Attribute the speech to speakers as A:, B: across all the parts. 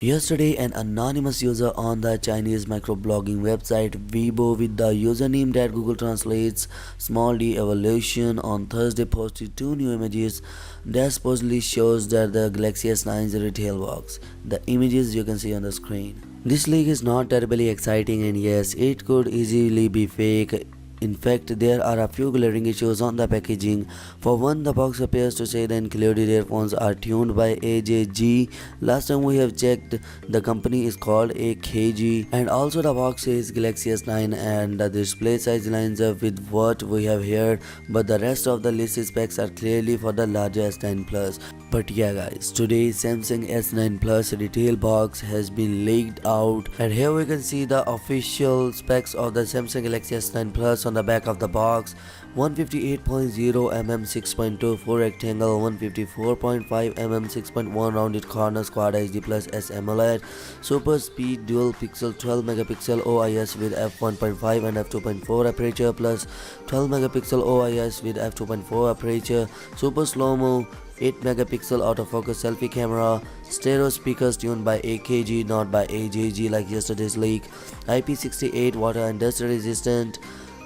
A: Yesterday, an anonymous user on the Chinese microblogging website Weibo with the username that Google translates small d evolution on Thursday posted two new images that supposedly shows that the Galaxy S9 is a retail box. The images you can see on the screen. This leak is not terribly exciting, and yes, it could easily be fake. In fact, there are a few glaring issues on the packaging. For one, the box appears to say the included earphones are tuned by AJG. Last time we have checked, the company is called AKG, and also the box says Galaxy S9 and the display size lines up with what we have heard, but the rest of the list specs are clearly for the larger S9 Plus. But yeah guys, today Samsung S9 Plus retail box has been leaked out, and here we can see the official specs of the Samsung Galaxy S9 Plus on the back of the box. 158.0mm 6.2 full rectangle, 154.5mm 6.1 rounded corners, Quad HD Plus S AMOLED, super speed dual pixel 12 megapixel OIS with f1.5 and f2.4 aperture plus 12 megapixel OIS with f2.4 aperture, super slow-mo 8 megapixel autofocus selfie camera, stereo speakers tuned by AKG not by AJG like yesterday's leak, IP68 water and dust resistant,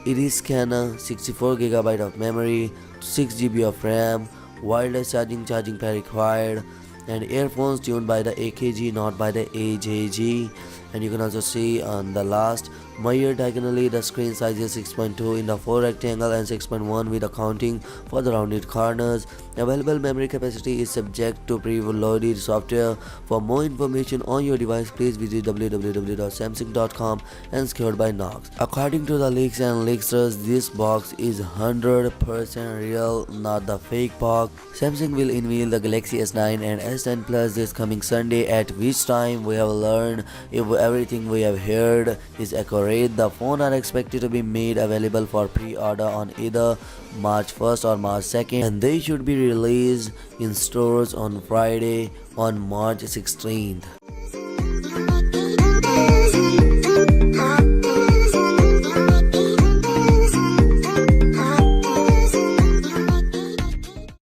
A: iris scanner, 64GB of memory, 6GB of RAM, wireless charging pair required, and earphones tuned by the AKG not by the AJG. And you can also see on the last measured diagonally the screen size is 6.2 in the 4 rectangle and 6.1 with accounting for the rounded corners. Available memory capacity is subject to preloaded software. For more information on your device, please visit www.samsung.com and secured by Knox. According to the leaks and leaksters, this box is 100% real, not the fake box. Samsung will unveil the Galaxy S9 and S10 Plus this coming Sunday, at which time we have learned if everything we have heard is accurate. The phones are expected to be made available for pre-order on either March 1st or March 2nd, and they should be released in stores on Friday on March 16th.